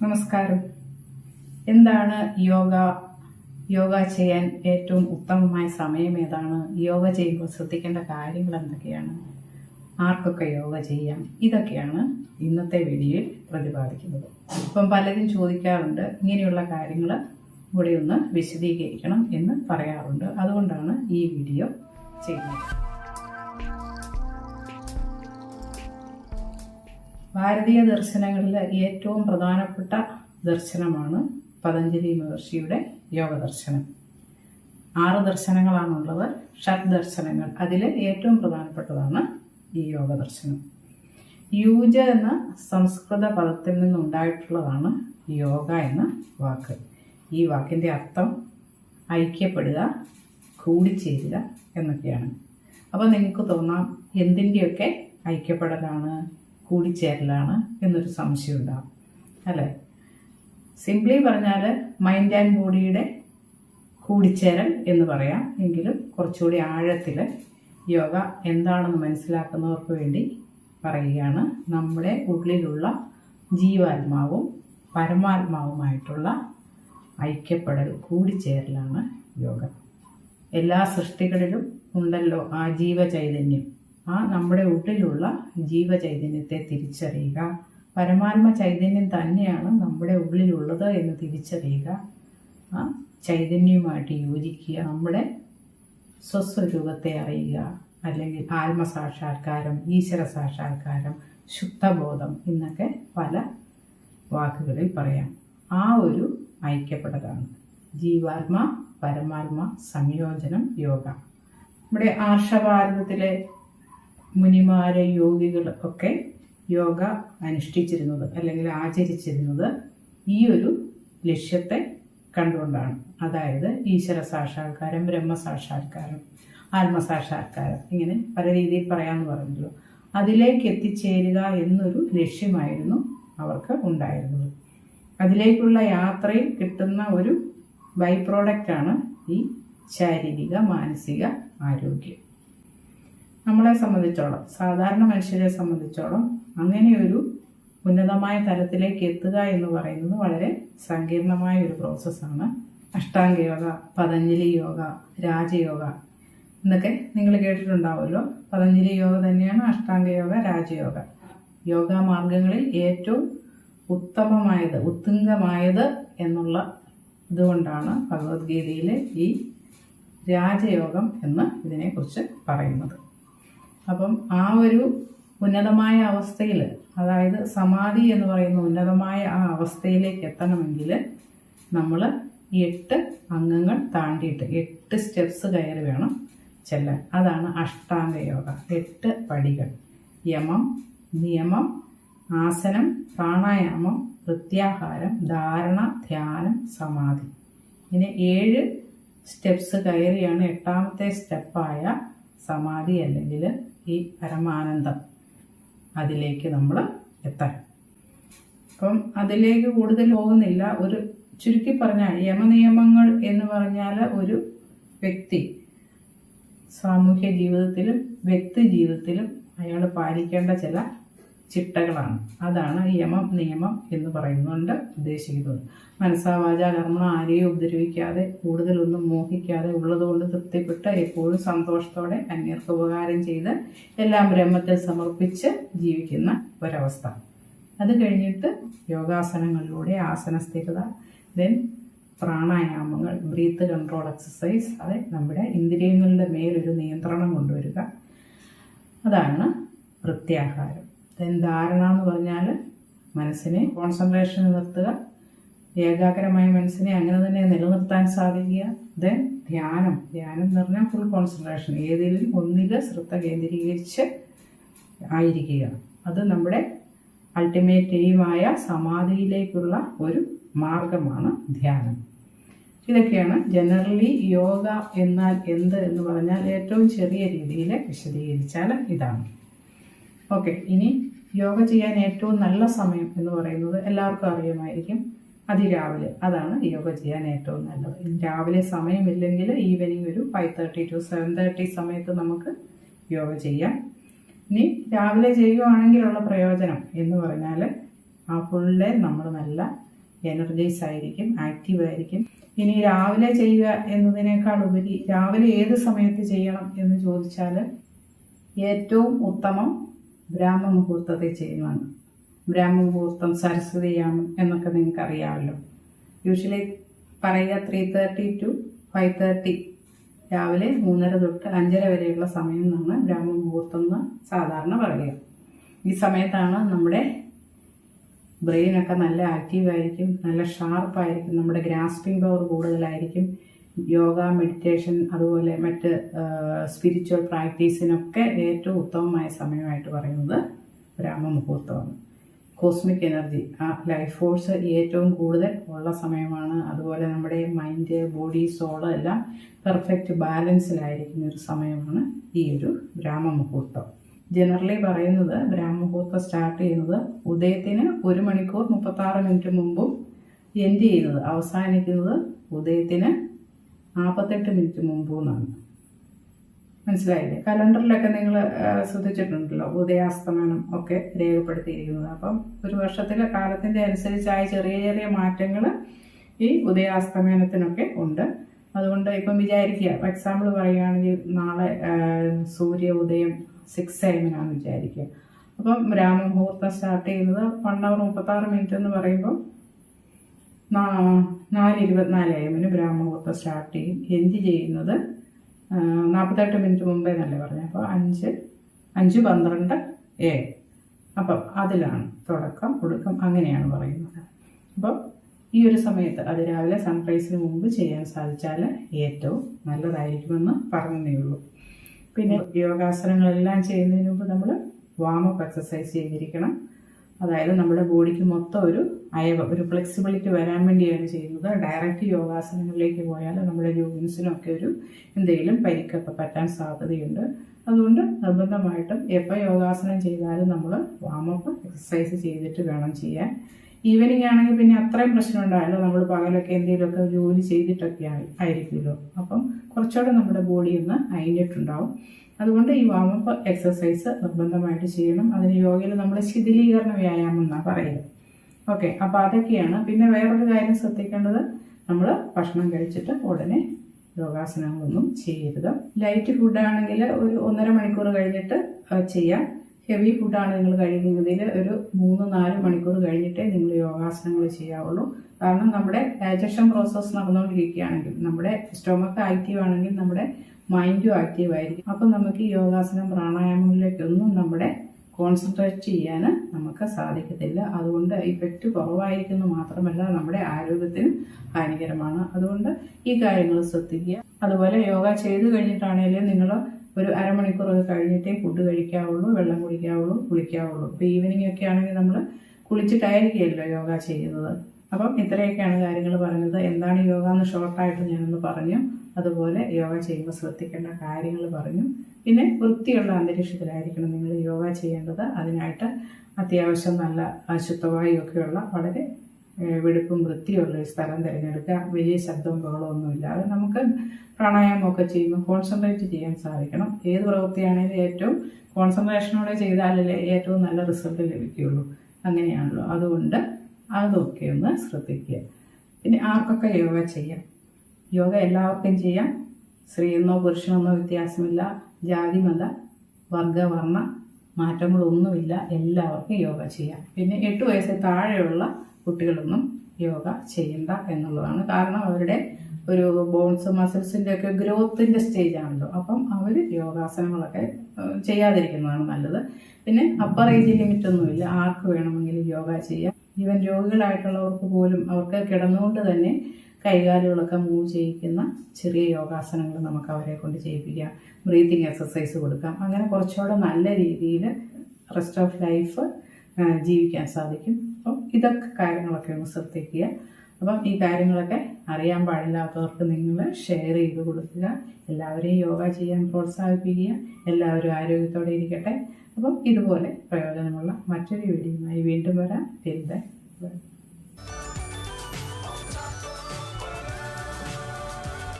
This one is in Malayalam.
നമസ്കാരം. എന്താണ് യോഗ? യോഗ ചെയ്യാൻ ഏറ്റവും ഉത്തമമായ സമയം ഏതാണ്? യോഗ ചെയ്യുമ്പോൾ ശ്രദ്ധിക്കേണ്ട കാര്യങ്ങൾ എന്തൊക്കെയാണ്? ആർക്കൊക്കെ യോഗ ചെയ്യാം? ഇതൊക്കെയാണ് ഇന്നത്തെ വീഡിയോയിൽ പ്രതിപാദിക്കുന്നത്. ഇപ്പം പലരും ചോദിക്കാറുണ്ട്, ഇങ്ങനെയുള്ള കാര്യങ്ങൾ ഇവിടെ ഒന്ന് വിശദീകരിക്കണം എന്ന് പറയാറുണ്ട്. അതുകൊണ്ടാണ് ഈ വീഡിയോ ചെയ്യുന്നത്. ഭാരതീയ ദർശനങ്ങളിൽ ഏറ്റവും പ്രധാനപ്പെട്ട ദർശനമാണ് പതഞ്ജലി മഹർഷിയുടെ യോഗ ദർശനം. 6 ദർശനങ്ങളാണുള്ളത്, ഷഡ് ദർശനങ്ങൾ. അതിൽ ഏറ്റവും പ്രധാനപ്പെട്ടതാണ് ഈ യോഗ ദർശനം. യൂജ എന്ന സംസ്കൃത പദത്തിൽ നിന്നുണ്ടായിട്ടുള്ളതാണ് യോഗ എന്ന വാക്ക്. ഈ വാക്കിൻ്റെ അർത്ഥം ഐക്യപ്പെടുക, കൂടിച്ചേരുക എന്നൊക്കെയാണ്. അപ്പോൾ നിങ്ങൾക്ക് തോന്നാം, എന്തിൻ്റെയൊക്കെ ഐക്യപ്പെടലാണ്, കൂടിച്ചേരലാണ് എന്നൊരു സംശയം ഉണ്ടാകും അല്ലേ? സിംപ്ലി പറഞ്ഞാൽ മൈൻഡ് ആൻഡ് ബോഡിയുടെ കൂടിച്ചേരൽ എന്ന് പറയാം. എങ്കിലും കുറച്ചുകൂടി ആഴത്തിൽ യോഗ എന്താണെന്ന് മനസ്സിലാക്കുന്നവർക്ക് വേണ്ടി പറയുകയാണ്. നമ്മുടെ ഉള്ളിലുള്ള ജീവാത്മാവും പരമാത്മാവുമായിട്ടുള്ള ഐക്യപ്പെടൽ, കൂടിച്ചേരലാണ് യോഗ. എല്ലാ സൃഷ്ടികളിലും ഉണ്ടല്ലോ ആ ജീവചൈതന്യം. ആ നമ്മുടെ ഉള്ളിലുള്ള ജീവചൈതന്യത്തെ തിരിച്ചറിയുക, പരമാത്മ ചൈതന്യം തന്നെയാണ് നമ്മുടെ ഉള്ളിലുള്ളത് എന്ന് തിരിച്ചറിയുക, ആ ചൈതന്യവുമായിട്ട് യോജിക്കുക, നമ്മുടെ സ്വസ്വരൂപത്തെ അറിയുക, അല്ലെങ്കിൽ ആത്മസാക്ഷാത്കാരം, ഈശ്വര സാക്ഷാത്കാരം, ശുദ്ധബോധം എന്നൊക്കെ പല വാക്കുകളിൽ പറയാം. ആ ഒരു ഐക്യപ്പെടലാണ് ജീവാത്മ പരമാത്മ സംയോജനം യോഗ. നമ്മുടെ ആർഷഭാരതത്തിലെ മുനിമാരെ, യോഗികൾ ഒക്കെ യോഗ അനുഷ്ഠിച്ചിരുന്നത് അല്ലെങ്കിൽ ആചരിച്ചിരുന്നത് ഈ ഒരു ലക്ഷ്യത്തെ കണ്ടുകൊണ്ടാണ്. അതായത് ഈശ്വര സാക്ഷാത്കാരം, ബ്രഹ്മസാക്ഷാത്കാരം, ആത്മസാക്ഷാത്കാരം, ഇങ്ങനെ പല രീതിയിൽ പറയാമെന്ന് പറഞ്ഞല്ലോ. അതിലേക്ക് എത്തിച്ചേരുക എന്നൊരു ലക്ഷ്യമായിരുന്നു അവർക്ക് ഉണ്ടായിരുന്നത്. അതിലേക്കുള്ള യാത്രയിൽ കിട്ടുന്ന ഒരു ബൈ പ്രോഡക്റ്റാണ് ഈ ശാരീരിക മാനസിക ആരോഗ്യം. നമ്മളെ സംബന്ധിച്ചോളം, സാധാരണ മനുഷ്യരെ സംബന്ധിച്ചോളം, അങ്ങനെയൊരു ഉന്നതമായ തലത്തിലേക്ക് എത്തുക എന്ന് പറയുന്നത് വളരെ സങ്കീർണമായ ഒരു പ്രോസസ്സാണ്. അഷ്ടാംഗ യോഗ, പതഞ്ജലി യോഗ, രാജയോഗ എന്നൊക്കെ നിങ്ങൾ കേട്ടിട്ടുണ്ടാവുമല്ലോ. പതഞ്ജലി യോഗ തന്നെയാണ് അഷ്ടാംഗ യോഗ, രാജയോഗ. യോഗാ മാർഗങ്ങളിൽ ഏറ്റവും ഉത്തമമായത്, ഉത്തുംഗമായത് എന്നുള്ള ഇതുകൊണ്ടാണ് ഭഗവത്ഗീതയിൽ ഈ രാജയോഗം എന്ന് ഇതിനെക്കുറിച്ച് പറയുന്നത്. അപ്പം ആ ഒരു ഉന്നതമായ അവസ്ഥയിൽ, അതായത് സമാധി എന്ന് പറയുന്ന ഉന്നതമായ ആ അവസ്ഥയിലേക്ക് എത്തണമെങ്കിൽ നമ്മൾ 8 അംഗങ്ങൾ താണ്ടിയിട്ട് 8 സ്റ്റെപ്സ് കയറി വേണം ചെല്ലാൻ. അതാണ് അഷ്ടാംഗ യോഗ. 8 പടികൾ: യമം, നിയമം, ആസനം, പ്രാണായാമം, പ്രത്യാഹാരം, ധാരണ, ധ്യാനം, സമാധി. ഇങ്ങനെ 7 സ്റ്റെപ്സ് കയറിയാണ് 8ാമത്തെ സ്റ്റെപ്പായ സമാധി അല്ലെങ്കിൽ ഈ പരമാനന്ദം, അതിലേക്ക് നമ്മൾ എത്താൻ. അപ്പം അതിലേക്ക് കൂടുതൽ പോകുന്നില്ല. ഒരു ചുരുക്കി പറഞ്ഞാൽ യമനിയമങ്ങൾ എന്ന് പറഞ്ഞാൽ ഒരു വ്യക്തി സാമൂഹ്യ ജീവിതത്തിലും വ്യക്തി ജീവിതത്തിലും അയാൾ പാലിക്കേണ്ട ചില ചിട്ടകളാണ്. അതാണ് യമം, നിയമം എന്ന് പറയുന്നുണ്ട് ഉദ്ദേശിക്കുന്നത്. മനസ്സാ വാചാ കർമ്മ ആരെയും ഉപദ്രവിക്കാതെ, കൂടുതലൊന്നും മോഹിക്കാതെ, ഉള്ളതുകൊണ്ട് തൃപ്തിപ്പെട്ട് എപ്പോഴും സന്തോഷത്തോടെ അന്യർക്ക് ഉപകാരം ചെയ്ത് എല്ലാം ബ്രഹ്മത്തിൽ സമർപ്പിച്ച് ജീവിക്കുന്ന ഒരവസ്ഥ. അത് കഴിഞ്ഞിട്ട് യോഗാസനങ്ങളിലൂടെ ആസനസ്ഥിരത, ദെൻ പ്രാണായാമങ്ങൾ, ബ്രീത്ത് കൺട്രോൾ എക്സസൈസ്, അത് നമ്മുടെ ഇന്ദ്രിയങ്ങളുടെ മേലൊരു നിയന്ത്രണം കൊണ്ടുവരിക. അതാണ് പ്രത്യാഹാരം. ദെൻ ധാരണ എന്ന് പറഞ്ഞാൽ മനസ്സിനെ കോൺസെൻട്രേഷൻ നിർത്തുക, ഏകാഗ്രമായ മനസ്സിനെ അങ്ങനെ തന്നെ നിലനിർത്താൻ സാധിക്കുക. ദെൻ ധ്യാനം. ധ്യാനം എന്ന് പറഞ്ഞാൽ ഫുൾ കോൺസെൻട്രേഷൻ, ഏതിലും ഒന്നിൽ ശ്രദ്ധ കേന്ദ്രീകരിച്ച് ആയിരിക്കുക. അത് നമ്മുടെ അൾട്ടിമേറ്റ് എയിമായ സമാധിയിലേക്കുള്ള ഒരു മാർഗമാണ് ധ്യാനം. ഇതൊക്കെയാണ് ജനറലി യോഗ എന്നാൽ എന്ത് എന്ന് പറഞ്ഞാൽ ഏറ്റവും ചെറിയ രീതിയിൽ വിശദീകരിച്ചാൽ ഇതാണ്. ഓക്കെ, ഇനി യോഗ ചെയ്യാൻ ഏറ്റവും നല്ല സമയം എന്ന് പറയുന്നത് എല്ലാവർക്കും അറിയാമായിരിക്കും, അതിരാവിലെ. അതാണ് യോഗ ചെയ്യാൻ ഏറ്റവും നല്ലത്. രാവിലെ സമയമില്ലെങ്കിൽ ഈവനിങ് ഒരു 5:30 to 7:30 സമയത്ത് നമുക്ക് യോഗ ചെയ്യാം. ഇനി രാവിലെ ചെയ്യുകയാണെങ്കിലുള്ള പ്രയോജനം എന്ന് പറഞ്ഞാൽ ആ ഫുൾ ഡേ നമ്മൾ നല്ല എനർജൈസ് ആയിരിക്കും, ആക്റ്റീവ് ആയിരിക്കും. ഇനി രാവിലെ ചെയ്യുക എന്നതിനേക്കാൾ ഉപരി രാവിലെ ഏത് സമയത്ത് ചെയ്യണം എന്ന് ചോദിച്ചാൽ ഏറ്റവും ഉത്തമം ബ്രാഹ്മ മുഹൂർത്തത്തിൽ ചെയ്യുന്നതാണ്. ബ്രാഹ്മ മുഹൂർത്തം, സരസ്വതിയാമം എന്നൊക്കെ നിങ്ങൾക്ക് അറിയാമല്ലോ. യൂഷ്വലി പറയുക 3:30 to 5:30, രാവിലെ 3:30 തൊട്ട് 5:30 വരെയുള്ള സമയം എന്നാണ് ബ്രാഹ്മ മുഹൂർത്തം എന്ന് സാധാരണ പറയുക. ഈ സമയത്താണ് നമ്മുടെ ബ്രെയിനൊക്കെ നല്ല ആക്റ്റീവായിരിക്കും, നല്ല ഷാർപ്പായിരിക്കും, നമ്മുടെ ഗ്രാസ്പിംഗ് പവർ കൂടുതലായിരിക്കും. യോഗ, മെഡിറ്റേഷൻ, അതുപോലെ മറ്റ് സ്പിരിച്വൽ പ്രാക്ടീസിനൊക്കെ ഏറ്റവും ഉത്തമമായ സമയമായിട്ട് പറയുന്നത് ബ്രാഹ്മ മുഹൂർത്തമാണ്. കോസ്മിക് എനർജി, ആ ലൈഫ് ഫോഴ്സ് ഏറ്റവും കൂടുതൽ ഉള്ള സമയമാണ്. അതുപോലെ നമ്മുടെ മൈൻഡ്, ബോഡി, സോള് എല്ലാം പെർഫെക്റ്റ് ബാലൻസിലായിരിക്കുന്ന ഒരു സമയമാണ് ഈ ഒരു ബ്രാഹ്മ മുഹൂർത്തം. ജനറലി പറയുന്നത് ബ്രാഹ്മ മുഹൂർത്തം സ്റ്റാർട്ട് ചെയ്യുന്നത് ഉദയത്തിന് 1 മണിക്കൂർ 36 മിനിറ്റ് മുമ്പും എൻഡ് ചെയ്യുന്നത്, അവസാനിക്കുന്നത് ഉദയത്തിന് 48 മിനിറ്റ് മുമ്പും എന്നാണ്. മനസ്സിലായില്ലേ? കലണ്ടറിലൊക്കെ നിങ്ങൾ ശ്രദ്ധിച്ചിട്ടുണ്ടല്ലോ ഉദയാസ്തമനം ഒക്കെ രേഖപ്പെടുത്തിയിരിക്കുന്നത്. അപ്പം ഒരു വർഷത്തിലെ കാലത്തിൻ്റെ അനുസരിച്ചായ ചെറിയ ചെറിയ മാറ്റങ്ങൾ ഈ ഉദയാസ്തമനത്തിനൊക്കെ ഉണ്ട്. അതുകൊണ്ട് ഇപ്പം വിചാരിക്കുക, എക്സാമ്പിൾ പറയുകയാണെങ്കിൽ നാളെ സൂര്യ ഉദയം 6 AM വിചാരിക്കുക. അപ്പം ബ്രാഹ്മ മുഹൂർത്തം സ്റ്റാർട്ട് ചെയ്യുന്നത് 1 hour 36 മിനിറ്റ് എന്ന് പറയുമ്പോൾ 4:24 AM ബ്രാഹ്മ മുഹൂർത്തം സ്റ്റാർട്ട് ചെയ്യും. എൻഡ് ചെയ്യുന്നത് 48 മിനിറ്റ് മുമ്പേ എന്നല്ലേ പറഞ്ഞു. അപ്പോൾ 5:12 AM. അപ്പം അതിലാണ് തുടക്കം, ഒടുക്കം, അങ്ങനെയാണ് പറയുന്നത്. അപ്പം ഈ ഒരു സമയത്ത് അത് രാവിലെ സൺറൈസിന് മുമ്പ് ചെയ്യാൻ സാധിച്ചാൽ ഏറ്റവും നല്ലതായിരിക്കുമെന്ന് പറഞ്ഞതേ ഉള്ളൂ. പിന്നെ യോഗാസനങ്ങളെല്ലാം ചെയ്യുന്നതിന് മുമ്പ് നമ്മൾ വാമപ്പ് എക്സസൈസ് ചെയ്തിരിക്കണം. അതായത് നമ്മുടെ ബോഡിക്ക് മൊത്തം ഒരു അയവ്, ഒരു ഫ്ലെക്സിബിലിറ്റി വരാൻ വേണ്ടിയാണ് ചെയ്യുന്നത്. ഡയറക്റ്റ് യോഗാസനങ്ങളിലേക്ക് പോയാൽ നമ്മുടെ ജോയിൻസിനൊക്കെ ഒരു എന്തെങ്കിലും പരിക്കൊക്കെ പറ്റാൻ സാധ്യതയുണ്ട്. അതുകൊണ്ട് നിർബന്ധമായിട്ടും എപ്പോൾ യോഗാസനം ചെയ്താലും നമ്മൾ വാമപ്പ് എക്സസൈസ് ചെയ്തിട്ട് വേണം ചെയ്യാൻ. ഈവനിങ് ആണെങ്കിൽ പിന്നെ അത്രയും പ്രശ്നം ഉണ്ടായല്ലോ, നമ്മൾ പകലൊക്കെ എന്തെങ്കിലുമൊക്കെ ജോലി ചെയ്തിട്ടൊക്കെ ആയിരിക്കുമല്ലോ. അപ്പം കുറച്ചുകൂടെ നമ്മുടെ ബോഡി ഒന്ന് അയഞ്ഞിട്ടുണ്ടാവും. അതുകൊണ്ട് ഈ വാമപ്പ് എക്സസൈസ് നിർബന്ധമായിട്ട് ചെയ്യണം. അതിന് യോഗയിൽ നമ്മൾ ശിഥിലീകരണ വ്യായാമം എന്നാണ് പറയുക. ഓക്കെ, അപ്പോൾ അതൊക്കെയാണ്. പിന്നെ വേറൊരു കാര്യം ശ്രദ്ധിക്കേണ്ടത്, നമ്മൾ ഭക്ഷണം കഴിച്ചിട്ട് ഉടനെ യോഗാസനങ്ങളൊന്നും ചെയ്യരുത്. ലൈറ്റ് ഫുഡാണെങ്കിൽ ഒരു 1.5 മണിക്കൂർ കഴിഞ്ഞിട്ട് ചെയ്യാം. ഹെവി ഫുഡാണ് നിങ്ങൾ കഴിക്കുന്നതിൽ ഒരു 3-4 മണിക്കൂർ കഴിഞ്ഞിട്ടേ നിങ്ങൾ യോഗാസനങ്ങൾ ചെയ്യാവുള്ളൂ. കാരണം നമ്മുടെ ഡൈജഷൻ പ്രോസസ്സ് നടന്നുകൊണ്ടിരിക്കുകയാണെങ്കിൽ, നമ്മുടെ സ്റ്റൊമക്ക് ആക്റ്റീവ് ആണെങ്കിൽ നമ്മുടെ മൈൻഡും ആക്റ്റീവ് ആയിരിക്കും. അപ്പം നമുക്ക് ഈ യോഗാസനം, പ്രാണായാമങ്ങളിലേക്കൊന്നും നമ്മുടെ കോൺസെൻട്രേറ്റ് ചെയ്യാൻ നമുക്ക് സാധിക്കത്തില്ല. അതുകൊണ്ട് ഇഫക്റ്റ് കുറവായിരിക്കുന്നു മാത്രമല്ല നമ്മുടെ ആരോഗ്യത്തിനും ഹാനികരമാണ്. അതുകൊണ്ട് ഈ കാര്യങ്ങൾ ശ്രദ്ധിക്കുക. അതുപോലെ യോഗ ചെയ്ത് കഴിഞ്ഞിട്ടാണെങ്കിലും നിങ്ങൾ ഒരു അരമണിക്കൂറൊക്കെ കഴിഞ്ഞിട്ടേ ഫുഡ് കഴിക്കാവുള്ളൂ, വെള്ളം കുടിക്കാവുള്ളൂ, കുളിക്കാവുള്ളൂ. ഇപ്പോൾ ഈവനിങ് ഒക്കെ ആണെങ്കിൽ നമ്മൾ കുളിച്ചിട്ടായിരിക്കുമല്ലോ യോഗ ചെയ്യുന്നത്. അപ്പം ഇത്രയൊക്കെയാണ് കാര്യങ്ങൾ പറഞ്ഞത്. എന്താണ് യോഗ എന്ന് ഷോർട്ടായിട്ട് ഞാനൊന്ന് പറഞ്ഞു. അതുപോലെ യോഗ ചെയ്യുമ്പോൾ ശ്രദ്ധിക്കേണ്ട കാര്യങ്ങൾ പറഞ്ഞു. പിന്നെ വൃത്തിയുള്ള അന്തരീക്ഷത്തിലായിരിക്കണം നിങ്ങൾ യോഗ ചെയ്യേണ്ടത്. അതിനായിട്ട് അത്യാവശ്യം നല്ല ശുദ്ധവായുവൊക്കെയുള്ള വളരെ വെടുപ്പും വൃത്തിയുള്ള ഒരു സ്ഥലം തിരഞ്ഞെടുക്കുക. വലിയ ശബ്ദവും ബഹളമൊന്നുമില്ലാതെ നമുക്ക് പ്രാണായാമമൊക്കെ ചെയ്യുമ്പോൾ കോൺസെൻട്രേറ്റ് ചെയ്യാൻ സാധിക്കണം. ഏത് പ്രവൃത്തിയാണെങ്കിലും ഏറ്റവും കോൺസെൻട്രേഷനോടെ ചെയ്താലല്ലേ ഏറ്റവും നല്ല റിസൾട്ട് ലഭിക്കുകയുള്ളൂ. അങ്ങനെയാണല്ലോ. അതുകൊണ്ട് അതൊക്കെ ഒന്ന് ശ്രദ്ധിക്കുക. പിന്നെ ആർക്കൊക്കെ യോഗ ചെയ്യാം? യോഗ എല്ലാവർക്കും ചെയ്യാം. സ്ത്രീയെന്നോ പുരുഷനെന്നോ വ്യത്യാസമില്ല. ജാതി, മത, വർഗ, വർണ്ണ മാറ്റങ്ങളൊന്നുമില്ല. എല്ലാവർക്കും യോഗ ചെയ്യാം. പിന്നെ 8 വയസ്സിൽ താഴെയുള്ള കുട്ടികളൊന്നും യോഗ ചെയ്യണ്ട എന്നുള്ളതാണ്. കാരണം അവരുടെ ഒരു ബോൺസ്, മസിൽസിൻ്റെ ഒക്കെ ഗ്രോത്തിൻ്റെ സ്റ്റേജ് ആണല്ലോ. അപ്പം അവർ യോഗാസനങ്ങളൊക്കെ ചെയ്യാതിരിക്കുന്നതാണ് നല്ലത്. പിന്നെ അപ്പർ ഏജ് ലിമിറ്റ് ഒന്നുമില്ല, ആർക്ക് വേണമെങ്കിലും യോഗ ചെയ്യാം. ഈവൻ രോഗികളായിട്ടുള്ളവർക്ക് പോലും അവർക്ക് കിടന്നുകൊണ്ട് തന്നെ കൈകാലുകളൊക്കെ മൂവ് ചെയ്യിക്കുന്ന ചെറിയ യോഗാസനങ്ങൾ നമുക്ക് അവരെ കൊണ്ട് ചെയ്യിപ്പിക്കാം. ബ്രീത്തിങ് എക്സസൈസ് കൊടുക്കാം. അങ്ങനെ കുറച്ചുകൂടെ നല്ല രീതിയിൽ റെസ്റ്റ് ഓഫ് ലൈഫ് ജീവിക്കാൻ സാധിക്കും. അപ്പം ഇതൊക്കെ കാര്യങ്ങളൊക്കെ ഒന്ന് ശ്രദ്ധിക്കുക. അപ്പം ഈ കാര്യങ്ങളൊക്കെ അറിയാൻ പാടില്ലാത്തവർക്ക് നിങ്ങൾ ഷെയർ ചെയ്ത് കൊടുക്കുക. എല്ലാവരെയും യോഗ ചെയ്യാൻ പ്രോത്സാഹിപ്പിക്കുക. എല്ലാവരും ആരോഗ്യത്തോടെ ഇരിക്കട്ടെ. അപ്പം ഇതുപോലെ പ്രയോജനമുള്ള മറ്റൊരു വീഡിയോയുമായി വീണ്ടും വരാം.